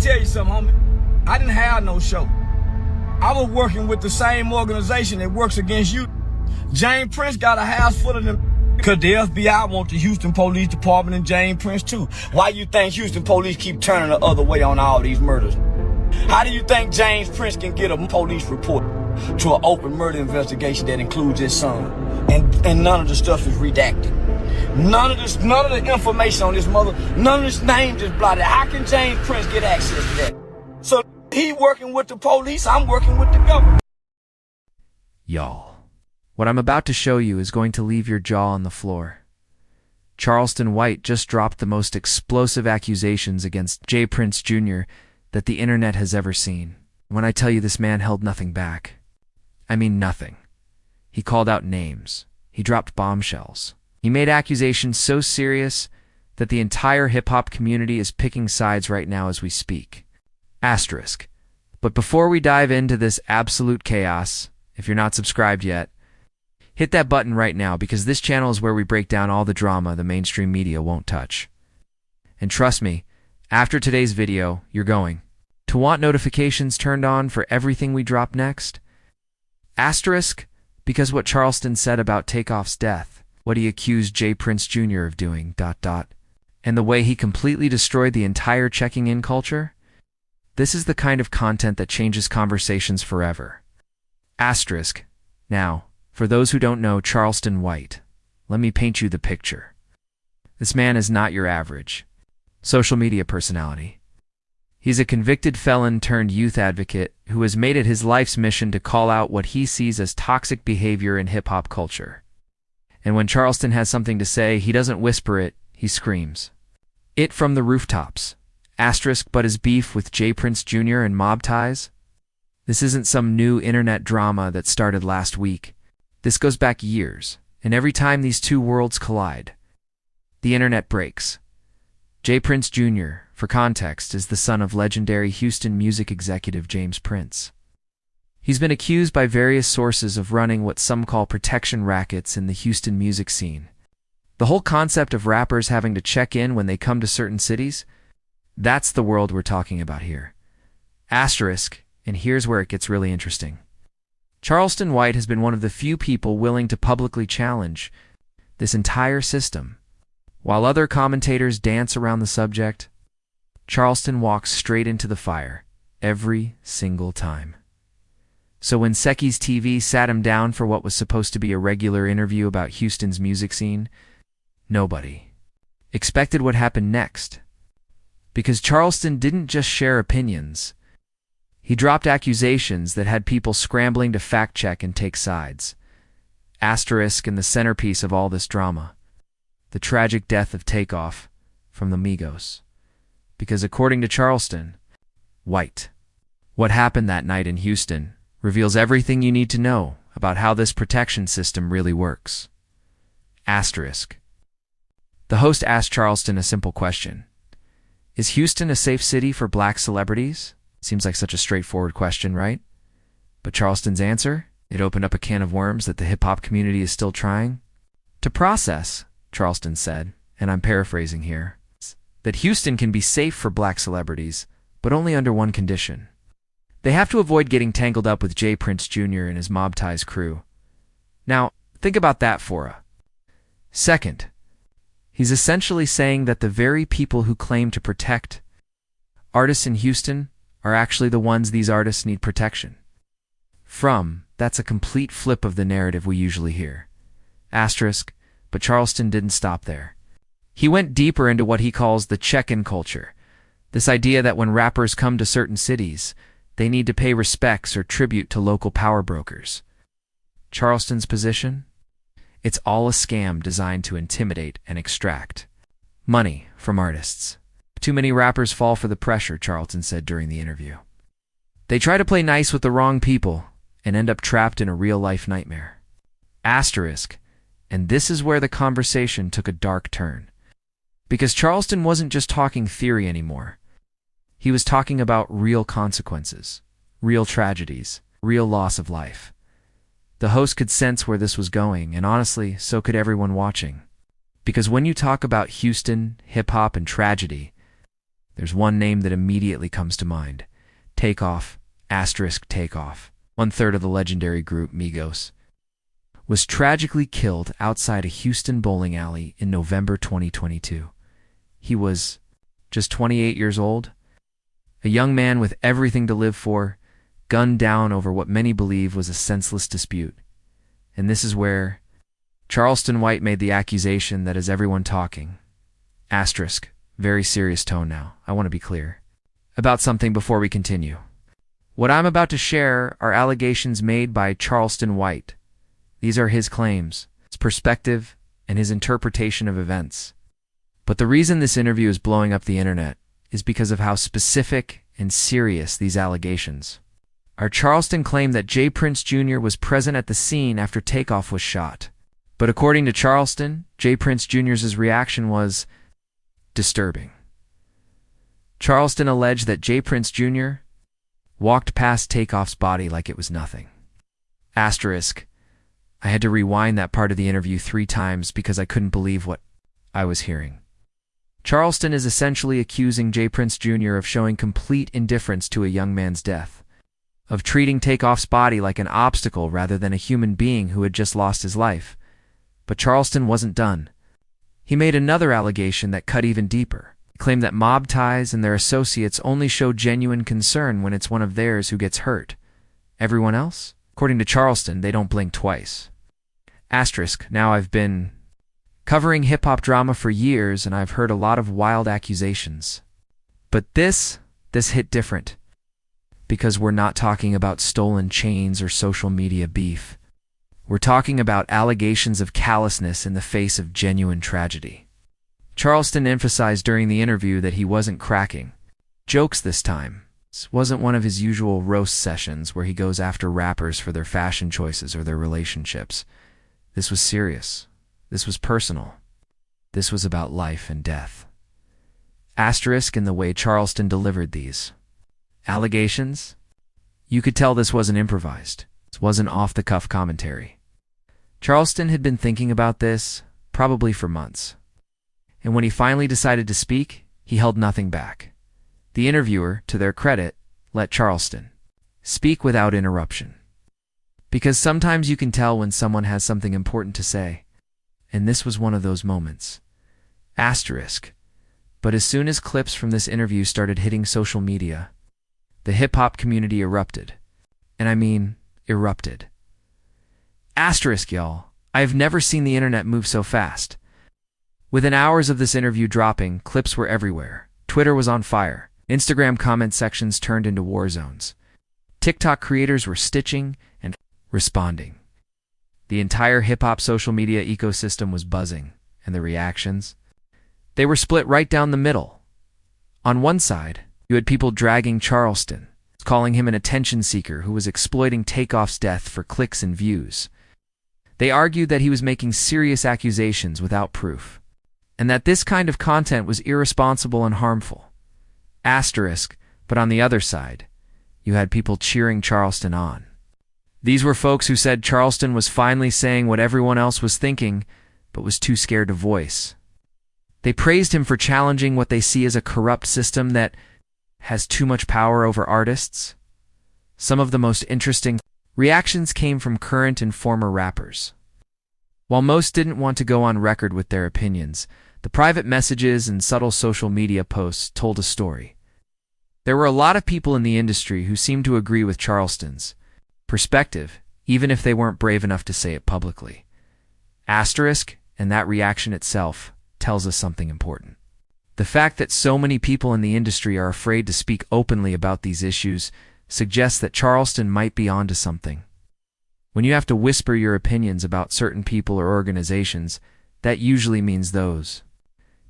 tell you something, homie. I didn't have no show. I was working with the same organization that works against you. James Prince got a house full of them. Because the FBI want the Houston Police Department and James Prince too. Why you think Houston police keep turning the other way on all these murders? How do you think James Prince can get a police report to an open murder investigation that includes his son? And none of the stuff is redacted. None of the information on this mother, none of this names is blotted. How can James Prince get access to that? So he working with the police, I'm working with the government. Y'all, what I'm about to show you is going to leave your jaw on the floor. Charleston White just dropped the most explosive accusations against J. Prince Jr. that the internet has ever seen. When I tell you this man held nothing back, I mean nothing. He called out names. He dropped bombshells. He made accusations so serious that the entire hip-hop community is picking sides right now as we speak. Asterisk. But before we dive into this absolute chaos, if you're not subscribed yet, hit that button right now, because this channel is where we break down all the drama the mainstream media won't touch. And trust me, after today's video, you're going to want notifications turned on for everything we drop next. Asterisk, because what Charleston said about Takeoff's death, what he accused J. Prince Jr. of doing, and the way he completely destroyed the entire checking-in culture, this is the kind of content that changes conversations forever. Asterisk. Now, for those who don't know Charleston White, let me paint you the picture. This man is not your average social media personality. He's a convicted felon turned youth advocate who has made it his life's mission to call out what he sees as toxic behavior in hip-hop culture. And when Charleston has something to say, he doesn't whisper it, he screams it from the rooftops. Asterisk, but his beef with J. Prince Jr. and mob ties? This isn't some new internet drama that started last week. This goes back years, and every time these two worlds collide, the internet breaks. J. Prince Jr., for context, is the son of legendary Houston music executive James Prince. He's been accused by various sources of running what some call protection rackets in the Houston music scene. The whole concept of rappers having to check in when they come to certain cities, that's the world we're talking about here. Asterisk, and here's where it gets really interesting. Charleston White has been one of the few people willing to publicly challenge this entire system. While other commentators dance around the subject, Charleston walks straight into the fire every single time. So when Seki's TV sat him down for what was supposed to be a regular interview about Houston's music scene, nobody expected what happened next. Because Charleston didn't just share opinions. He dropped accusations that had people scrambling to fact-check and take sides. Asterisk, and the centerpiece of all this drama, the tragic death of Takeoff from the Migos. Because according to Charleston White, what happened that night in Houston reveals everything you need to know about how this protection system really works. Asterisk. The host asked Charleston a simple question. Is Houston a safe city for black celebrities? Seems like such a straightforward question, right? But Charleston's answer? It opened up a can of worms that the hip-hop community is still trying to process. Charleston said, and I'm paraphrasing here, that Houston can be safe for black celebrities, but only under one condition. They have to avoid getting tangled up with J. Prince Jr. and his mob ties crew. Now, think about that for a second. He's essentially saying that the very people who claim to protect artists in Houston are actually the ones these artists need protection from. That's a complete flip of the narrative we usually hear. Asterisk, but Charleston didn't stop there. He went deeper into what he calls the check-in culture, this idea that when rappers come to certain cities, they need to pay respects or tribute to local power brokers. Charleston's position? It's all a scam designed to intimidate and extract money from artists. Too many rappers fall for the pressure, Charleston said during the interview. They try to play nice with the wrong people and end up trapped in a real-life nightmare. Asterisk, and this is where the conversation took a dark turn. Because Charleston wasn't just talking theory anymore. He was talking about real consequences, real tragedies, real loss of life. The host could sense where this was going, and honestly, so could everyone watching. Because when you talk about Houston, hip-hop, and tragedy, There's one name that immediately comes to mind. Takeoff, Takeoff, one-third of the legendary group Migos, was tragically killed outside a Houston bowling alley in November 2022. He was just 28 years old, a young man with everything to live for, gunned down over what many believe was a senseless dispute. And this is where Charleston White made the accusation that has everyone talking. Asterisk, very serious tone now, I want to be clear about something before we continue. What I'm about to share are allegations made by Charleston White. These are his claims, his perspective, and his interpretation of events. But the reason this interview is blowing up the internet is because of how specific and serious these allegations are. Charleston claimed that J. Prince Jr. was present at the scene after Takeoff was shot. But according to Charleston, J. Prince Jr.'s reaction was disturbing. Charleston alleged that J. Prince Jr. walked past Takeoff's body like it was nothing. Asterisk, I had to rewind that part of the interview 3 times because I couldn't believe what I was hearing. Charleston is essentially accusing J. Prince Jr. of showing complete indifference to a young man's death, of treating Takeoff's body like an obstacle rather than a human being who had just lost his life. But Charleston wasn't done. He made another allegation that cut even deeper. He claimed that mob ties and their associates only show genuine concern when it's one of theirs who gets hurt. Everyone else? According to Charleston, they don't blink twice. Asterisk, now I've been covering hip-hop drama for years and I've heard a lot of wild accusations. But this hit different. Because we're not talking about stolen chains or social media beef. We're talking about allegations of callousness in the face of genuine tragedy. Charleston emphasized during the interview that he wasn't cracking jokes this time. This wasn't one of his usual roast sessions where he goes after rappers for their fashion choices or their relationships. This was serious. This was personal. This was about life and death. Asterisk in the way Charleston delivered these allegations. You could tell this wasn't improvised. This wasn't off-the-cuff commentary. Charleston had been thinking about this, probably for months. And when he finally decided to speak, he held nothing back. The interviewer, to their credit, let Charleston speak without interruption. Because sometimes you can tell when someone has something important to say. And this was one of those moments. Asterisk. But as soon as clips from this interview started hitting social media, the hip-hop community erupted. And I mean, erupted. Asterisk, y'all. I have never seen the internet move so fast. Within hours of this interview dropping, clips were everywhere. Twitter was on fire. Instagram comment sections turned into war zones. TikTok creators were stitching and responding. The entire hip-hop social media ecosystem was buzzing, and the reactions? They were split right down the middle. On one side, you had people dragging Charleston, calling him an attention seeker who was exploiting Takeoff's death for clicks and views. They argued that he was making serious accusations without proof, and that this kind of content was irresponsible and harmful. Asterisk, but on the other side, you had people cheering Charleston on. These were folks who said Charleston was finally saying what everyone else was thinking, but was too scared to voice. They praised him for challenging what they see as a corrupt system that has too much power over artists. Some of the most interesting reactions came from current and former rappers. While most didn't want to go on record with their opinions, the private messages and subtle social media posts told a story. There were a lot of people in the industry who seemed to agree with Charleston's perspective, even if they weren't brave enough to say it publicly. Asterisk, and that reaction itself tells us something important. The fact that so many people in the industry are afraid to speak openly about these issues suggests that Charleston might be onto something. When you have to whisper your opinions about certain people or organizations, that usually means those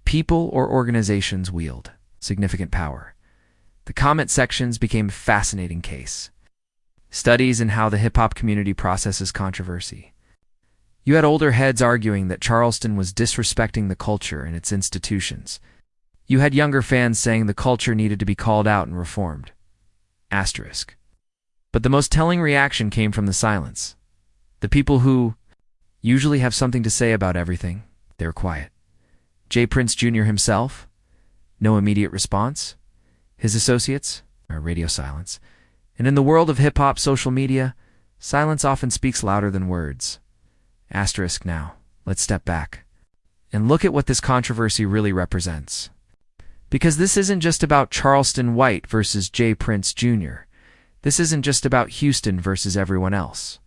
people or organizations wield significant power. The comment sections became a fascinating case. Studies in how the hip-hop community processes controversy. You had older heads arguing that Charleston was disrespecting the culture and its institutions. You had younger fans saying the culture needed to be called out and reformed. Asterisk. But the most telling reaction came from the silence. The people who usually have something to say about everything, they were quiet. J. Prince Jr. himself? No immediate response. His associates? Radio silence. And in the world of hip-hop social media, silence often speaks louder than words. Asterisk now. Let's step back and look at what this controversy really represents. Because this isn't just about Charleston White versus J. Prince Jr. This isn't just about Houston versus everyone else.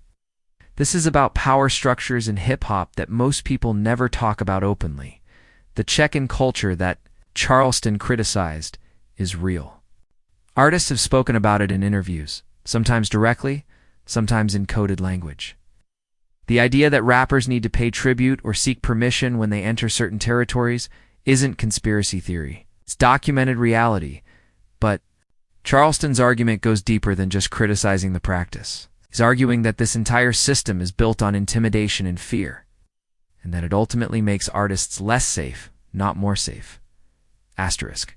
This is about power structures in hip-hop that most people never talk about openly. The check-in culture that Charleston criticized is real. Artists have spoken about it in interviews, sometimes directly, sometimes in coded language. The idea that rappers need to pay tribute or seek permission when they enter certain territories isn't conspiracy theory. It's documented reality, but Charleston's argument goes deeper than just criticizing the practice. He's arguing that this entire system is built on intimidation and fear, and that it ultimately makes artists less safe, not more safe. Asterisk.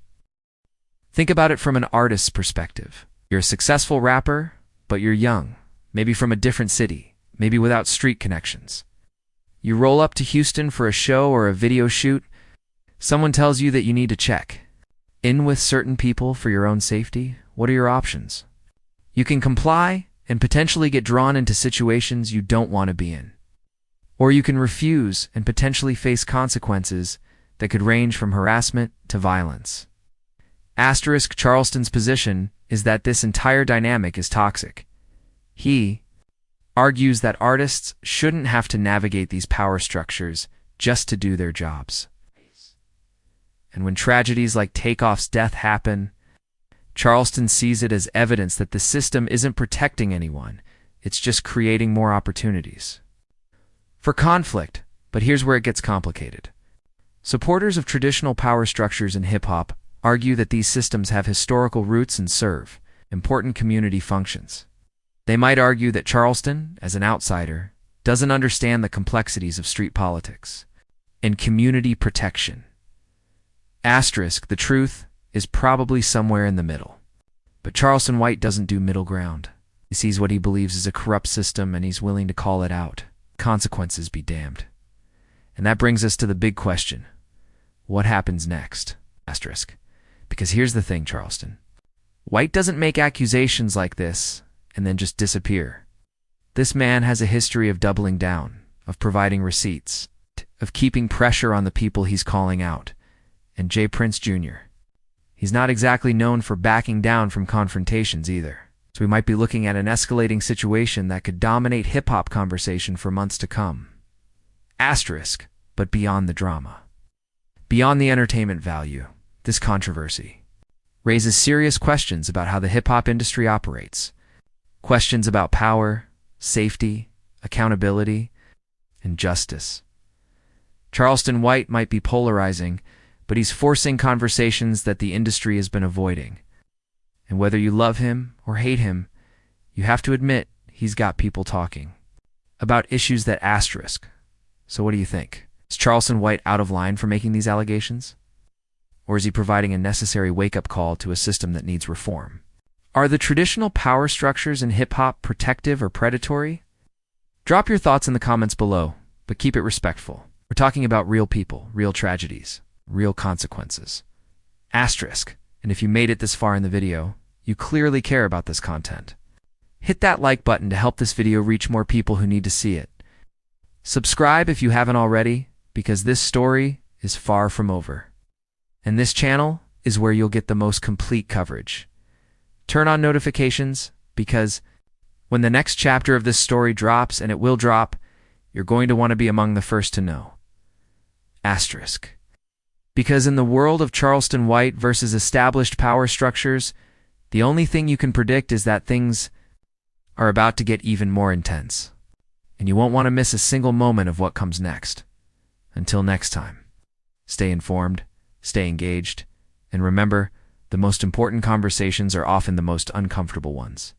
Think about it from an artist's perspective. You're a successful rapper, but you're young, maybe from a different city, maybe without street connections. You roll up to Houston for a show or a video shoot. Someone tells you that you need to check in with certain people for your own safety. What are your options? You can comply and potentially get drawn into situations you don't want to be in. Or you can refuse and potentially face consequences that could range from harassment to violence. Asterisk. Charleston's position is that this entire dynamic is toxic. He argues that artists shouldn't have to navigate these power structures just to do their jobs. And when tragedies like Takeoff's death happen, Charleston sees it as evidence that the system isn't protecting anyone, it's just creating more opportunities for conflict. But here's where it gets complicated. Supporters of traditional power structures in hip-hop argue that these systems have historical roots and serve important community functions. They might argue that Charleston, as an outsider, doesn't understand the complexities of street politics and community protection. Asterisk. The truth is probably somewhere in the middle. But Charleston White doesn't do middle ground. He sees what he believes is a corrupt system, and he's willing to call it out. Consequences be damned. And that brings us to the big question. What happens next? Asterisk. Because here's the thing, Charleston. White doesn't make accusations like this and then just disappear. This man has a history of doubling down, of providing receipts, of keeping pressure on the people he's calling out. And J. Prince Jr. He's not exactly known for backing down from confrontations either. So we might be looking at an escalating situation that could dominate hip-hop conversation for months to come. Asterisk. But beyond the drama, beyond the entertainment value, this controversy raises serious questions about how the hip-hop industry operates. Questions about power, safety, accountability, and justice. Charleston White might be polarizing, but he's forcing conversations that the industry has been avoiding. And whether you love him or hate him, you have to admit he's got people talking about issues that asterisk. So what do you think? Is Charleston White out of line for making these allegations? Or is he providing a necessary wake-up call to a system that needs reform? Are the traditional power structures in hip-hop protective or predatory? Drop your thoughts in the comments below, but keep it respectful. We're talking about real people, real tragedies, real consequences. Asterisk. And if you made it this far in the video, you clearly care about this content. Hit that like button to help this video reach more people who need to see it. Subscribe if you haven't already, because this story is far from over. And this channel is where you'll get the most complete coverage. Turn on notifications, because when the next chapter of this story drops, and it will drop, you're going to want to be among the first to know. Asterisk. Because in the world of Charleston White versus established power structures, the only thing you can predict is that things are about to get even more intense. And you won't want to miss a single moment of what comes next. Until next time, stay informed, stay engaged, and remember, the most important conversations are often the most uncomfortable ones.